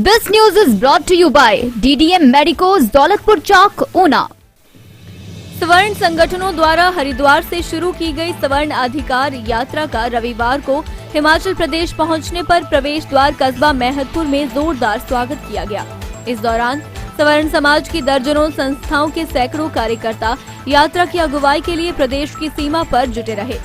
This news is brought to you by DDM Medicos, Daulatpur चौक, ऊना। सवर्ण संगठनों द्वारा हरिद्वार से शुरू की गई सवर्ण अधिकार यात्रा का रविवार को हिमाचल प्रदेश पहुंचने पर प्रवेश द्वार कस्बा महतपुर में जोरदार स्वागत किया गया। इस दौरान सवर्ण समाज की दर्जनों संस्थाओं के सैकड़ों कार्यकर्ता यात्रा की अगुवाई के लिए प्रदेश की सीमा पर जुटे रहे।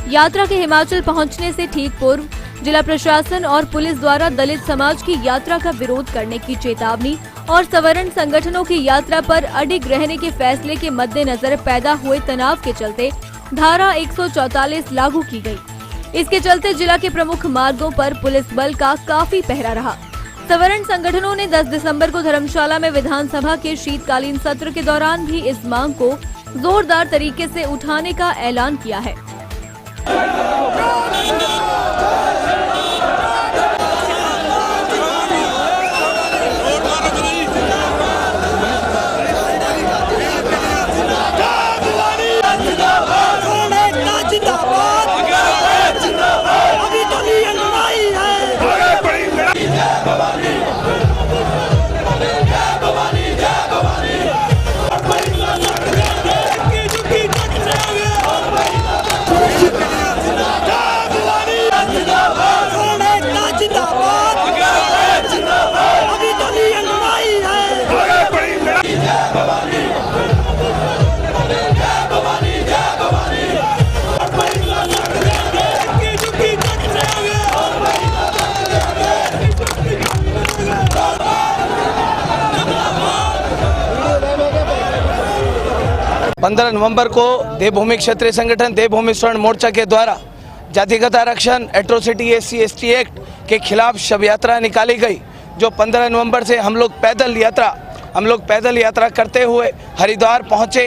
यात्रा के हिमाचल पहुंचने से ठीक पूर्व जिला प्रशासन और पुलिस द्वारा दलित समाज की यात्रा का विरोध करने की चेतावनी और सवर्ण संगठनों की यात्रा पर अडिग रहने के फैसले के मद्देनजर पैदा हुए तनाव के चलते धारा 144 लागू की गई। इसके चलते जिला के प्रमुख मार्गों पर पुलिस बल का काफी पहरा रहा। सवर्ण संगठनों ने 10 दिसंबर को धर्मशाला में विधानसभा के शीतकालीन सत्र के दौरान भी इस मांग को जोरदार तरीके से उठाने का ऐलान किया है। पंद्रह नवंबर को देवभूमि क्षेत्रीय संगठन देवभूमि स्वर्ण मोर्चा के द्वारा जातिगत आरक्षण एट्रोसिटी SC/ST एक्ट के खिलाफ शव यात्रा निकाली गई। जो 15 नवंबर से हम लोग पैदल यात्रा करते हुए हरिद्वार पहुंचे।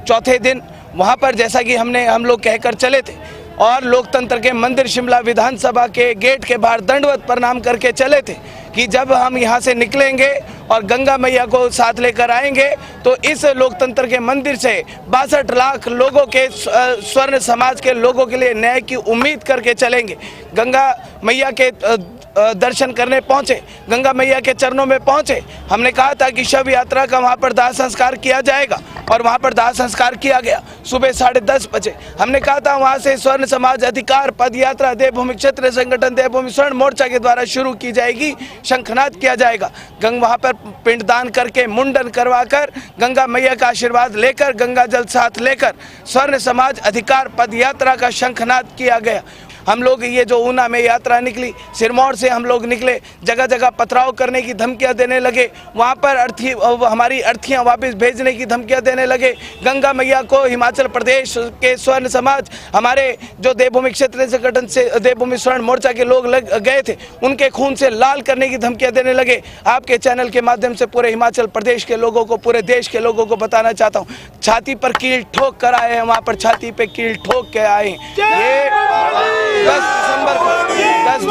चौथे दिन वहां पर जैसा कि हम लोग कहकर चले थे और लोकतंत्र के मंदिर शिमला विधानसभा के गेट के बाहर दंडवत प्रणाम करके चले थे कि जब हम यहां से निकलेंगे और गंगा मैया को साथ लेकर आएंगे तो इस लोकतंत्र के मंदिर से 62 लाख लोगों के स्वर्ण समाज के लोगों के लिए न्याय की उम्मीद करके चलेंगे। गंगा मैया के दर्शन करने पहुंचे, गंगा मैया के चरणों में पहुंचे। हमने कहा था कि शव यात्रा का वहां पर दाह संस्कार किया जाएगा और वहां पर दाह संस्कार किया गया। सुबह 10:30 बजे हमने कहा था वहां से स्वर्ण समाज अधिकार पद यात्रा देवभूमि क्षेत्रीय संगठन देवभूमि स्वर्ण मोर्चा के द्वारा शुरू की जाएगी, शंखनाद किया जाएगा। वहां पर पिंडदान करके मुंडन करवाकर गंगा मैया का आशीर्वाद लेकर गंगा जल साथ लेकर स्वर्ण समाज अधिकार पद यात्रा का शंखनाद किया गया। हम लोग ये जो ऊना में यात्रा निकली, सिरमौर से हम लोग निकले, जगह जगह पथराव करने की धमकियां देने लगे। वहाँ पर हमारी अर्थियां वापस भेजने की धमकियां देने लगे। गंगा मैया को हिमाचल प्रदेश के स्वर्ण समाज हमारे जो देवभूमि क्षेत्रीय संगठन से देवभूमि स्वर्ण मोर्चा के लोग गए थे उनके खून से लाल करने की धमकियां देने लगे। आपके चैनल के माध्यम से पूरे हिमाचल प्रदेश के लोगों को, पूरे देश के लोगों को बताना चाहता हूँ, छाती पर कील ठोक कर आए हैं, वहाँ पर छाती पे कील ठोक के आए हैं। ये 10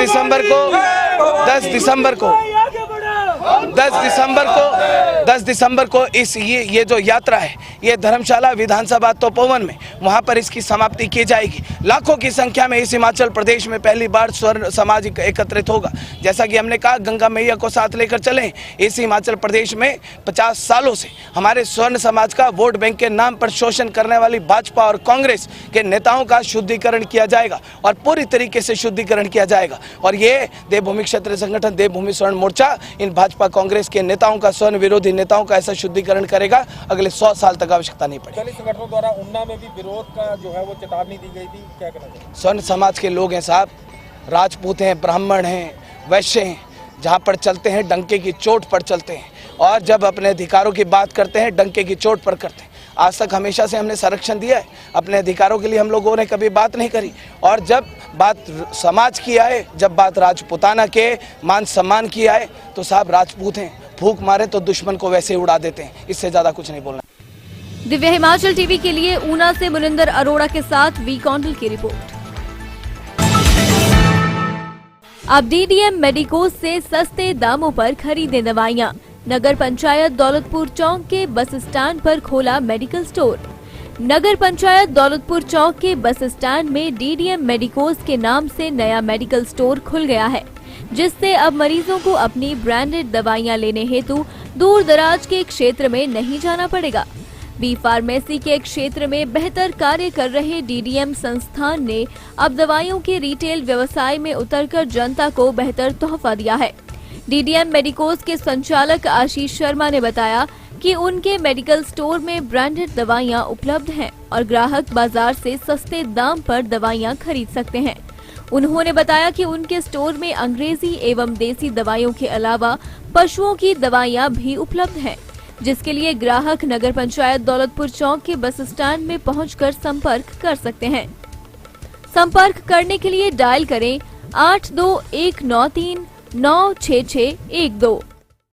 दिसंबर को ये जो यात्रा है ये धर्मशाला विधानसभा तपोवन में वहां पर इसकी समाप्ति की जाएगी। लाखों की संख्या में इस हिमाचल प्रदेश में पहली बार स्वर्ण समाज एकत्रित होगा। जैसा कि हमने कहा, गंगा मैया को साथ लेकर चलें। इस हिमाचल प्रदेश में 50 सालों से हमारे स्वर्ण समाज का वोट बैंक के नाम पर शोषण करने वाली भाजपा और कांग्रेस के नेताओं का शुद्धिकरण किया जाएगा और पूरी तरीके से शुद्धिकरण किया जाएगा। और ये देवभूमि क्षेत्रीय संगठन देवभूमि स्वर्ण मोर्चा इन भाजपा कांग्रेस के नेताओं का, स्वर्ण विरोधी नेताओं का ऐसा शुद्धिकरण करेगा, अगले 100 साल तक आवश्यकता नहीं पड़ेगी। दलित संगठनों द्वारा ऊना में भी विरोध का जो है वो चेतावनी दी गई थी, क्या कहना चाहिए? स्वर्ण समाज के लोग हैं साहब, राजपूत हैं, ब्राह्मण हैं, वैश्य हैं, जहाँ पर चलते हैं डंके की चोट पर चलते हैं और जब अपने अधिकारों की बात करते हैं डंके की चोट पर करते हैं। आज तक हमेशा से हमने संरक्षण दिया है, अपने अधिकारों के लिए हम लोगों ने कभी बात नहीं करी। और जब बात समाज की आए, जब बात राजपूताना के मान सम्मान की आए तो साहब राजपूत हैं, फूंक मारे तो दुश्मन को वैसे ही उड़ा देते हैं। इससे ज्यादा कुछ नहीं बोलना। दिव्य हिमाचल टीवी के लिए ऊना से मुनिंदर अरोड़ा के साथ वी कौंडल की रिपोर्ट। अब DDM मेडिकोज से सस्ते दामों पर खरीदें दवाइयां। नगर पंचायत दौलतपुर चौक के बस स्टैंड पर खोला मेडिकल स्टोर। नगर पंचायत दौलतपुर चौक के बस स्टैंड में DDM मेडिकोज के नाम से नया मेडिकल स्टोर खुल गया है। जिससे अब मरीजों को अपनी ब्रांडेड दवाइयां लेने हेतु दूर दराज के क्षेत्र में नहीं जाना पड़ेगा। बी फार्मेसी के क्षेत्र में बेहतर कार्य कर रहे डीडीएम संस्थान ने अब दवाइयों के रिटेल व्यवसाय में उतरकर जनता को बेहतर तोहफा दिया है। डीडीएम मेडिकोज के संचालक आशीष शर्मा ने बताया कि उनके मेडिकल स्टोर में ब्रांडेड दवाइयां उपलब्ध हैं और ग्राहक बाजार से सस्ते दाम पर दवाइयां खरीद सकते हैं। उन्होंने बताया कि उनके स्टोर में अंग्रेजी एवं देसी दवाइयों के अलावा पशुओं की दवाइयां भी उपलब्ध हैं, जिसके लिए ग्राहक नगर पंचायत दौलतपुर चौक के बस स्टैंड में पहुंचकर संपर्क कर सकते हैं। संपर्क करने के लिए डायल करें 8219396612।